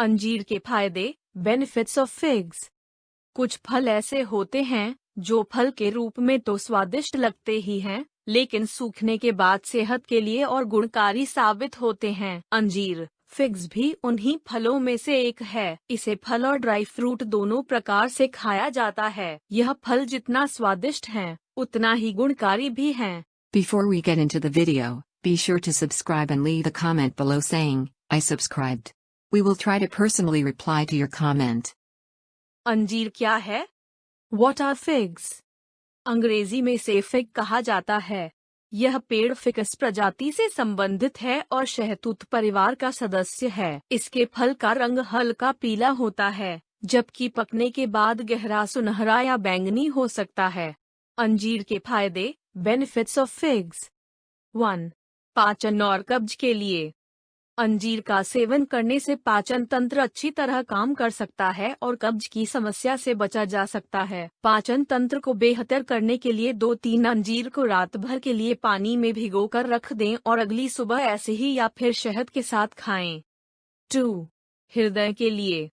अंजीर के फायदे, बेनिफिट्स ऑफ फिग्स। कुछ फल ऐसे होते हैं जो फल के रूप में तो स्वादिष्ट लगते ही हैं, लेकिन सूखने के बाद सेहत के लिए और गुणकारी साबित होते हैं। अंजीर, फिग्स भी उन्हीं फलों में से एक है। इसे फल और ड्राई फ्रूट दोनों प्रकार से खाया जाता है। यह फल जितना स्वादिष्ट है, उतना ही गुणकारी भी है। Before we get into the video, be sure to subscribe and leave a comment below saying, I subscribed. We will try to personally reply to your comment. अंजीर क्या है? What are figs? अंग्रेजी में इसे फिग कहा जाता है। यह पेड़ फिकस प्रजाति से संबंधित है और शहतूत परिवार का सदस्य है। इसके फल का रंग हल्का पीला होता है, जबकि पकने के बाद गहरा सुनहरा या बैंगनी हो सकता है। अंजीर के फायदे, बेनिफिट्स ऑफ फिग्स। 1. पाचन और कब्ज के लिए। अंजीर का सेवन करने से पाचन तंत्र अच्छी तरह काम कर सकता है और कब्ज की समस्या से बचा जा सकता है। पाचन तंत्र को बेहतर करने के लिए 2-3 अंजीर को रात भर के लिए पानी में भिगोकर रख दें और अगली सुबह ऐसे ही या फिर शहद के साथ खाएं। 2. हृदय के लिए।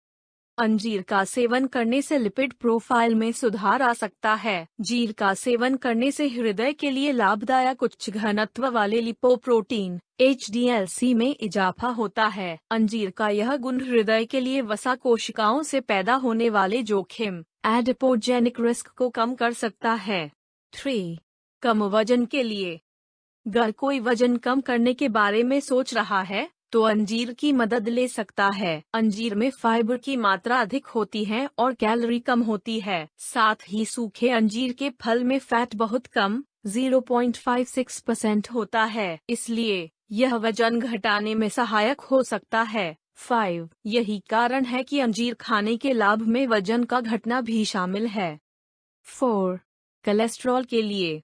अंजीर का सेवन करने से लिपिड प्रोफाइल में सुधार आ सकता है। जीर का सेवन करने से हृदय के लिए लाभदायक उच्च घनत्व वाले लिपोप्रोटीन HDL-C में इजाफा होता है। अंजीर का यह गुण हृदय के लिए वसा कोशिकाओं से पैदा होने वाले जोखिम एडिपोजेनिक रिस्क को कम कर सकता है। 3. कम वजन के लिए। अगर कोई वजन कम करने के बारे में सोच रहा है तो अंजीर की मदद ले सकता है। अंजीर में फाइबर की मात्रा अधिक होती है और कैलोरी कम होती है। साथ ही सूखे अंजीर के फल में फैट बहुत कम 0.56% होता है, इसलिए यह वजन घटाने में सहायक हो सकता है। 5. यही कारण है कि अंजीर खाने के लाभ में वजन का घटना भी शामिल है। 4. कोलेस्ट्रॉल के लिए।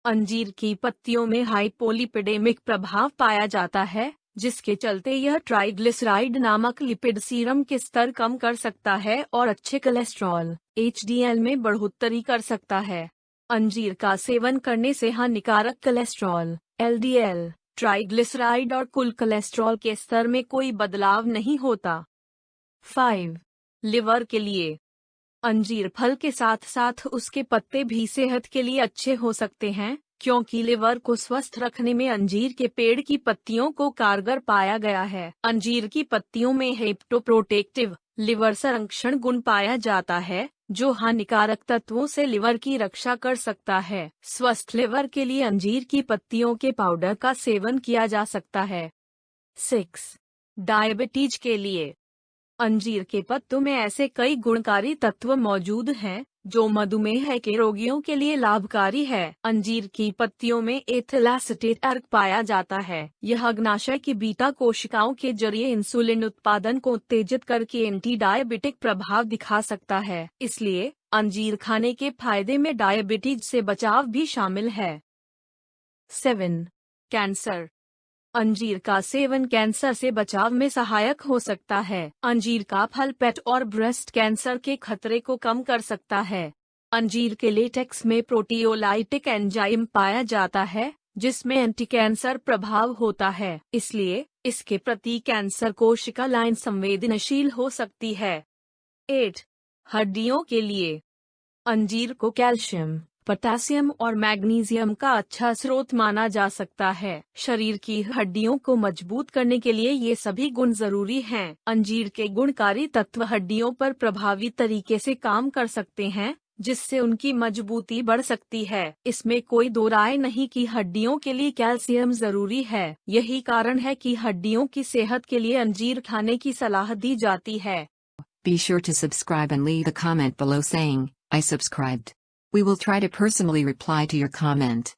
अंजीर की पत्तियों में हाइपोलिपिडेमिक प्रभाव पाया जाता है, जिसके चलते यह ट्राइग्लिसराइड नामक लिपिड सीरम के स्तर कम कर सकता है और अच्छे कोलेस्ट्रॉल HDL में बढ़ोतरी कर सकता है। अंजीर का सेवन करने से हानिकारक कोलेस्ट्रॉल LDL, ट्राइग्लिसराइड और कुल कोलेस्ट्रॉल के स्तर में कोई बदलाव नहीं होता। 5. लिवर के लिए। अंजीर फल के साथ साथ उसके पत्ते भी सेहत के लिए अच्छे हो सकते हैं, क्योंकि लिवर को स्वस्थ रखने में अंजीर के पेड़ की पत्तियों को कारगर पाया गया है। अंजीर की पत्तियों में हेप्टोप्रोटेक्टिव लिवर संरक्षण गुण पाया जाता है, जो हानिकारक तत्वों से लिवर की रक्षा कर सकता है। स्वस्थ लिवर के लिए अंजीर की पत्तियों के पाउडर का सेवन किया जा सकता है। 6. डायबिटीज के लिए। अंजीर के पत्तों में ऐसे कई गुणकारी तत्व मौजूद हैं जो मधुमेह के रोगियों के लिए लाभकारी है। अंजीर की पत्तियों में एथिल एसीटेट अर्क पाया जाता है। यह अग्नाशय की बीटा कोशिकाओं के जरिए इंसुलिन उत्पादन को उत्तेजित करके एंटी डायबिटिक प्रभाव दिखा सकता है। इसलिए अंजीर खाने के फायदे में डायबिटीज से बचाव भी शामिल है। 7. कैंसर। अंजीर का सेवन कैंसर से बचाव में सहायक हो सकता है। अंजीर का फल पेट और ब्रेस्ट कैंसर के खतरे को कम कर सकता है। अंजीर के लेटेक्स में प्रोटियोलाइटिक एंजाइम पाया जाता है, जिसमें एंटी कैंसर प्रभाव होता है, इसलिए इसके प्रति कैंसर कोशिका लाइन संवेदनशील हो सकती है। 8. हड्डियों के लिए। अंजीर को कैल्शियम, पोटेशियम और मैग्नीशियम का अच्छा स्रोत माना जा सकता है। शरीर की हड्डियों को मजबूत करने के लिए ये सभी गुण जरूरी हैं। अंजीर के गुणकारी तत्व हड्डियों पर प्रभावी तरीके से काम कर सकते हैं, जिससे उनकी मजबूती बढ़ सकती है। इसमें कोई दो राय नहीं कि हड्डियों के लिए कैल्शियम जरूरी है। यही कारण है कि हड्डियों की सेहत के लिए अंजीर खाने की सलाह दी जाती है। Be sure to subscribe and leave a comment below saying, I subscribed. We will try to personally reply to your comment.